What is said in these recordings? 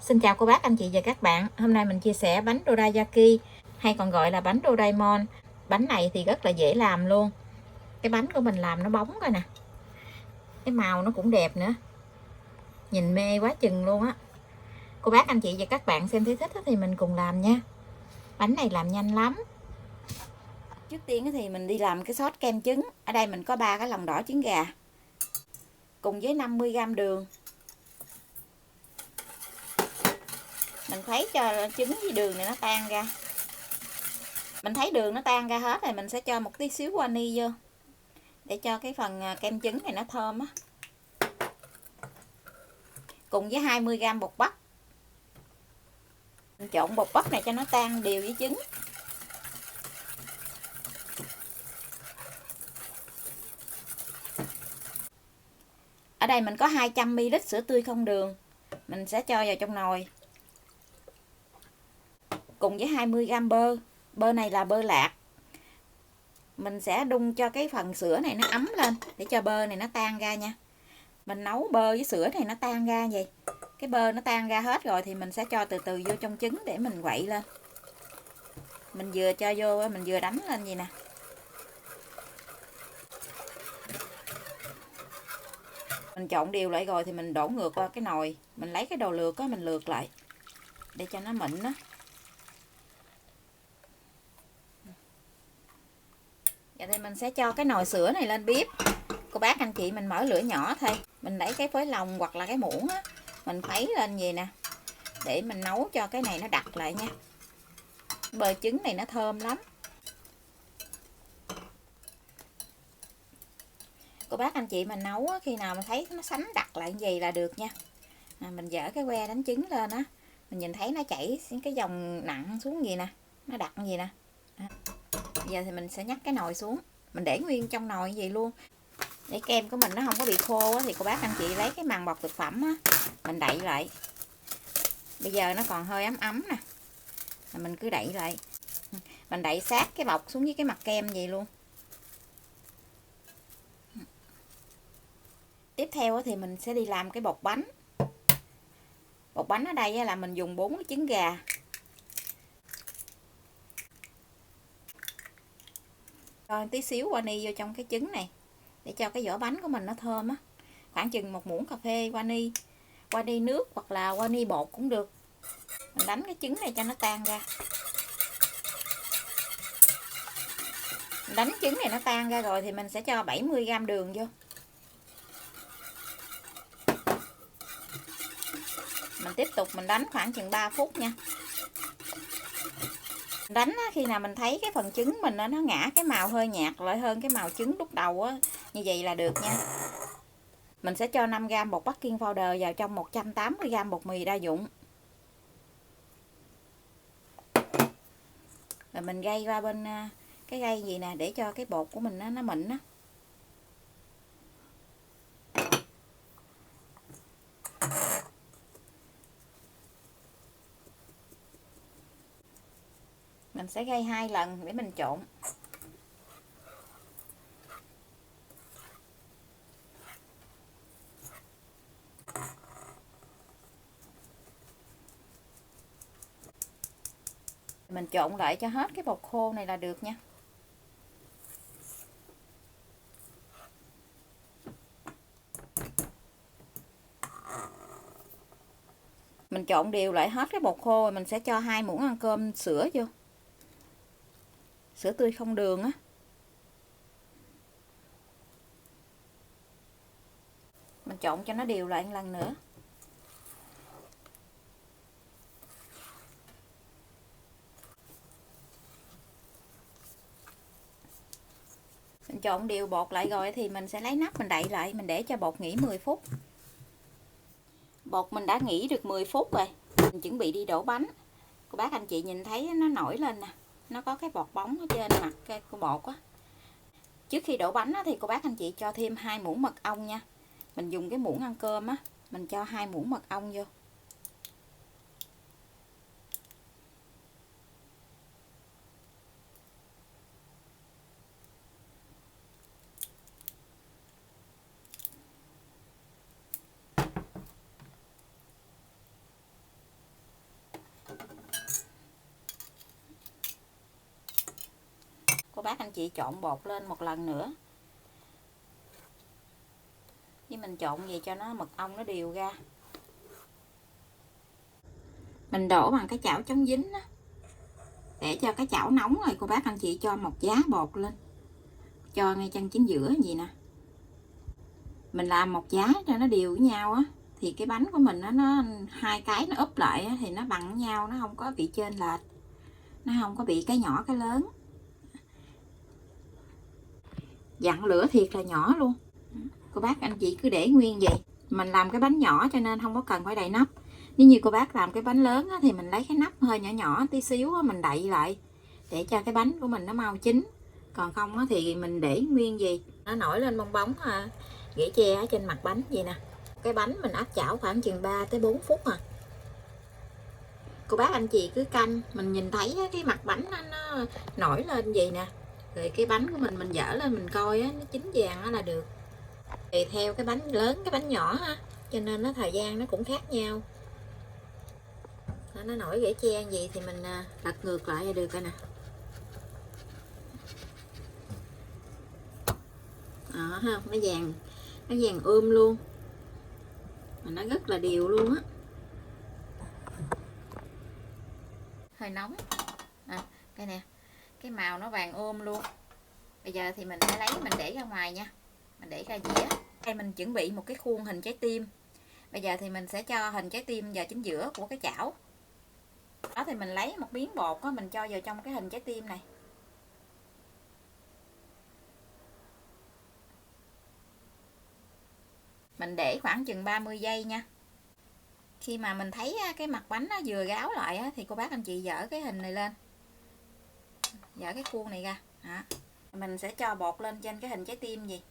Xin chào cô bác, anh chị và các bạn. Hôm nay mình chia sẻ bánh dorayaki hay còn gọi là bánh Doraemon. Bánh này thì rất là dễ làm luôn. Cái bánh của mình làm nó bóng rồi nè. Cái màu nó cũng đẹp nữa. Nhìn mê quá chừng luôn á. Cô bác, anh chị và các bạn xem thấy thích thì mình cùng làm nha. Bánh này làm nhanh lắm. Trước tiên thì mình đi làm cái sốt kem trứng. Ở đây mình có 3 cái lòng đỏ trứng gà cùng với 50g đường. Mình khuấy cho trứng với đường này nó tan ra. Mình thấy đường nó tan ra hết rồi, mình sẽ cho một tí xíu vani vô để cho cái phần kem trứng này nó thơm á. Cùng với 20g bột bắp. Mình trộn bột bắp này cho nó tan đều với trứng. Ở đây mình có 200ml sữa tươi không đường. Mình sẽ cho vào trong nồi. Cùng với 20g bơ. Bơ này là bơ lạc. Mình sẽ đun cho cái phần sữa này nó ấm lên để cho bơ này nó tan ra nha. Mình nấu bơ với sữa này nó tan ra vậy. Cái bơ nó tan ra hết rồi thì mình sẽ cho từ từ vô trong trứng để mình quậy lên. Mình vừa cho vô, mình vừa đánh lên vậy nè. Mình trộn đều lại rồi thì mình đổ ngược qua cái nồi. Mình lấy cái đồ lược á, mình lược lại để cho nó mịn á. Giờ thì mình sẽ cho cái nồi sữa này lên bếp. Cô bác anh chị mình mở lửa nhỏ thôi. Mình lấy cái phới lòng hoặc là cái muỗng á, mình khuấy lên vậy nè. Để mình nấu cho cái này nó đặc lại nha. Bơ trứng này nó thơm lắm. Cô bác anh chị mình nấu á, khi nào mà thấy nó sánh đặc lại như vậy là được nha. Mình dỡ cái que đánh trứng lên á, mình nhìn thấy nó chảy cái dòng nặng xuống gì nè, nó đặc gì nè. Giờ thì mình sẽ nhắc cái nồi xuống, mình để nguyên trong nồi như vậy luôn. Để kem của mình nó không có bị khô á, thì cô bác anh chị lấy cái màng bọc thực phẩm á, mình đậy lại. Bây giờ nó còn hơi ấm ấm nè, mình cứ đậy lại. Mình đậy sát cái bọc xuống với cái mặt kem vậy luôn. Tiếp theo thì mình sẽ đi làm cái bột bánh. Bột bánh ở đây là mình dùng 4 cái trứng gà. Cho tí xíu vani vô trong cái trứng này để cho cái vỏ bánh của mình nó thơm á. Khoảng chừng 1 muỗng cà phê vani, vani nước hoặc là vani bột cũng được. Mình đánh cái trứng này cho nó tan ra. Mình đánh trứng này nó tan ra rồi thì mình sẽ cho 70g đường vô. Mình tiếp tục mình đánh khoảng chừng 3 phút nha. Đánh khi nào mình thấy cái phần trứng mình nó ngã cái màu hơi nhạt lại hơn cái màu trứng lúc đầu á, như vậy là được nha. Mình sẽ cho 5g bột baking powder vào trong 180g bột mì đa dụng. Rồi mình gây qua bên cái gây gì nè để cho cái bột của mình nó mịn á. Mình sẽ gây 2 lần để mình trộn. Mình trộn lại cho hết cái bột khô này là được nha. Mình trộn đều lại hết cái bột khô rồi mình sẽ cho 2 muỗng ăn cơm sữa vô. Sữa tươi không đường á. Mình trộn cho nó đều lại một lần nữa. Mình trộn đều bột lại rồi thì mình sẽ lấy nắp mình đậy lại, mình để cho bột nghỉ 10 phút. Bột mình đã nghỉ được 10 phút rồi. Mình chuẩn bị đi đổ bánh. Cô bác anh chị nhìn thấy nó nổi lên nè, nó có cái bọt bóng ở trên mặt cái bột á. Trước khi đổ bánh á, thì cô bác anh chị cho thêm 2 muỗng mật ong nha. Mình dùng cái muỗng ăn cơm á, mình cho 2 muỗng mật ong vô. cô bác anh chị trộn bột lên một lần nữa. Với mình trộn gì cho nó mật ong nó đều ra. Mình đổ bằng cái chảo chống dính đó. Để cho cái chảo nóng rồi cô bác anh chị cho một giá bột lên. Cho ngay chân chính giữa gì nè. Mình làm một giá cho nó đều với nhau á, thì cái bánh của mình nó hai cái nó úp lại á, thì nó bằng nhau, nó không có bị chênh lệch, nó không có bị cái nhỏ cái lớn. Dặn lửa thiệt là nhỏ luôn. Cô bác anh chị cứ để nguyên vậy. Mình làm cái bánh nhỏ cho nên không có cần phải đậy nắp. Nếu như cô bác làm cái bánh lớn á, thì mình lấy cái nắp hơi nhỏ nhỏ tí xíu á, mình đậy lại để cho cái bánh của mình nó mau chín. Còn không á, thì mình để nguyên gì nó nổi lên bong bóng ghẻ tre ở trên mặt bánh vậy nè. Cái bánh mình áp chảo khoảng chừng 3 tới 4 phút à. Cô bác anh chị cứ canh, mình nhìn thấy cái mặt bánh nó nổi lên vậy nè, rồi cái bánh của mình dở lên mình coi nó chín vàng là được. Tùy theo cái bánh lớn cái bánh nhỏ ha, cho nên nó thời gian nó cũng khác nhau. Nó nổi ghẻ tre vậy thì mình lật ngược lại là được rồi nè. Đó ha, nó vàng luôn, mà nó rất là đều luôn á. Hơi nóng cái nè, cái màu nó vàng luôn. Bây giờ thì mình sẽ lấy, mình để ra ngoài nha, mình để ra dĩa. Đây mình chuẩn bị một cái khuôn hình trái tim. Bây giờ thì mình sẽ cho hình trái tim vào chính giữa của cái chảo. Đó thì mình lấy một miếng bột đó, mình cho vào trong cái hình trái tim này. Mình để khoảng chừng 30 giây nha. Khi mà mình thấy cái mặt bánh nó vừa ráo lại thì cô bác anh chị dỡ cái hình này lên, dỡ cái khuôn này ra. Đó. Mình sẽ cho bột lên trên cái hình trái tim gì.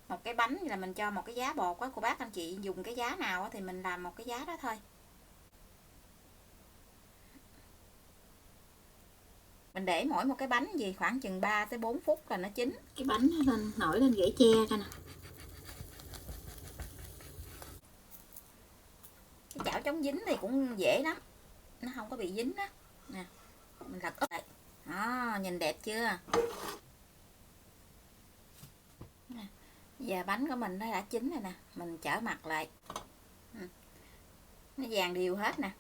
Một cái bánh là mình cho một cái giá bột á, cô bác anh chị dùng cái giá nào thì mình làm một cái giá đó thôi. Mình để mỗi một cái bánh gì khoảng chừng 3 tới 4 phút là nó chín. Cái bánh nó nổi lên ghẻ tre coi nè. Cái chảo chống dính thì cũng dễ lắm, nó không có bị dính á. Nè, mình lật úp lại. Đó, nhìn đẹp chưa? Nè, giờ bánh của mình nó đã chín rồi nè, mình trở mặt lại. Nó vàng đều hết nè.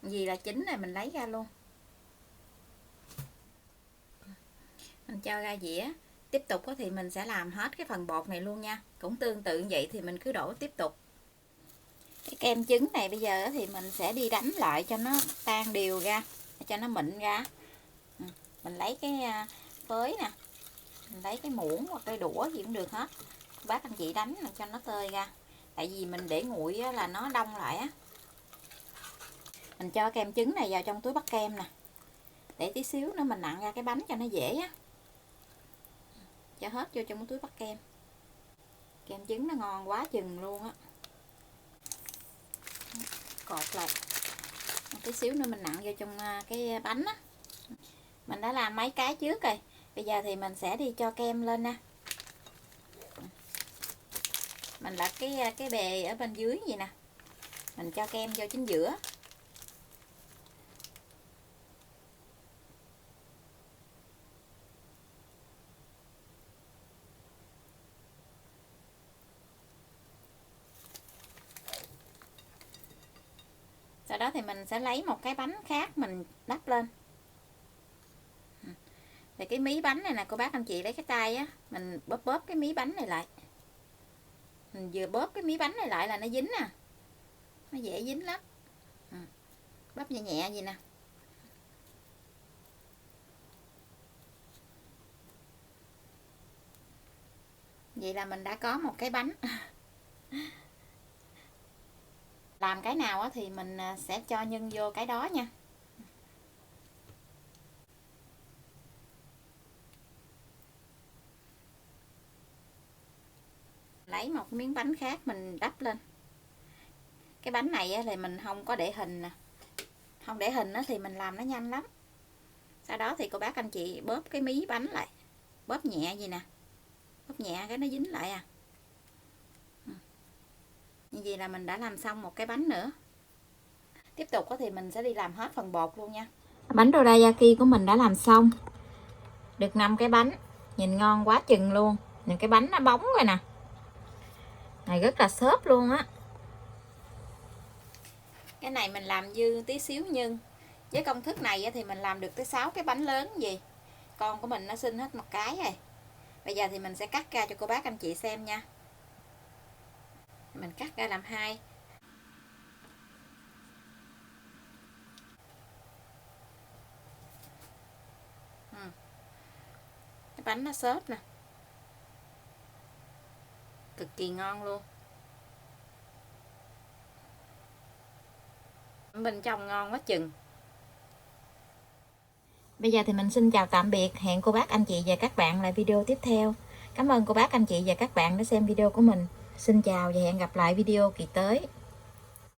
Gì là chín này mình lấy ra luôn. Mình cho ra dĩa. Tiếp tục thì mình sẽ làm hết cái phần bột này luôn nha. Cũng tương tự như vậy thì mình cứ đổ tiếp tục. Cái kem trứng này bây giờ thì mình sẽ đi đánh lại cho nó tan đều ra, cho nó mịn ra. Mình lấy cái phới nè, mình lấy cái muỗng hoặc cái đũa gì cũng được hết. Bác anh chị đánh cho nó tơi ra. Tại vì mình để nguội là nó đông lại á. Mình cho kem trứng này vào trong túi bắt kem nè. Để tí xíu nữa mình nặn ra cái bánh cho nó dễ á. Cho hết vô trong cái túi bắt kem. Kem trứng nó ngon quá chừng luôn á. Cột lại. Tí xíu nữa mình nặn vô trong cái bánh á. Mình đã làm mấy cái trước rồi. Bây giờ thì mình sẽ đi cho kem lên nè. Mình đặt cái bề ở bên dưới vậy nè. Mình cho kem vô chính giữa. Sau đó thì mình sẽ lấy một cái bánh khác mình đắp lên. Thì cái mí bánh này nè cô bác anh chị lấy cái tay á, mình bóp cái mí bánh này lại. Mình vừa bóp cái mí bánh này lại là nó dính nè. Nó dễ dính lắm. Bóp nhẹ nhẹ vậy nè. Vậy là mình đã có một cái bánh. Làm cái nào thì mình sẽ cho nhân vô cái đó nha. Lấy một miếng bánh khác mình đắp lên. Cái bánh này thì mình không có để hình nè. Không để hình thì mình làm nó nhanh lắm. Sau đó thì cô bác anh chị bóp cái mí bánh lại. Bóp nhẹ vậy nè. Bóp nhẹ cái nó dính lại à. Như vậy là mình đã làm xong một cái bánh nữa. Tiếp tục thì mình sẽ đi làm hết phần bột luôn nha. Bánh dorayaki của mình đã làm xong. Được 5 cái bánh. Nhìn ngon quá chừng luôn. Nhìn cái bánh nó bóng rồi nè. Này rất là xốp luôn á. Cái này mình làm dư tí xíu nhưng với công thức này thì mình làm được tới 6 cái bánh lớn gì. Con của mình nó xin hết một cái rồi. Bây giờ thì mình sẽ cắt ra cho cô bác anh chị xem nha. Mình cắt ra làm 2. Cái bánh nó xốp nè, cực kỳ ngon luôn. Bên trong ngon quá chừng. Bây giờ thì mình xin chào tạm biệt. Hẹn cô bác anh chị và các bạn lại video tiếp theo. Cảm ơn cô bác anh chị và các bạn đã xem video của mình. Xin chào và hẹn gặp lại video kỳ tới.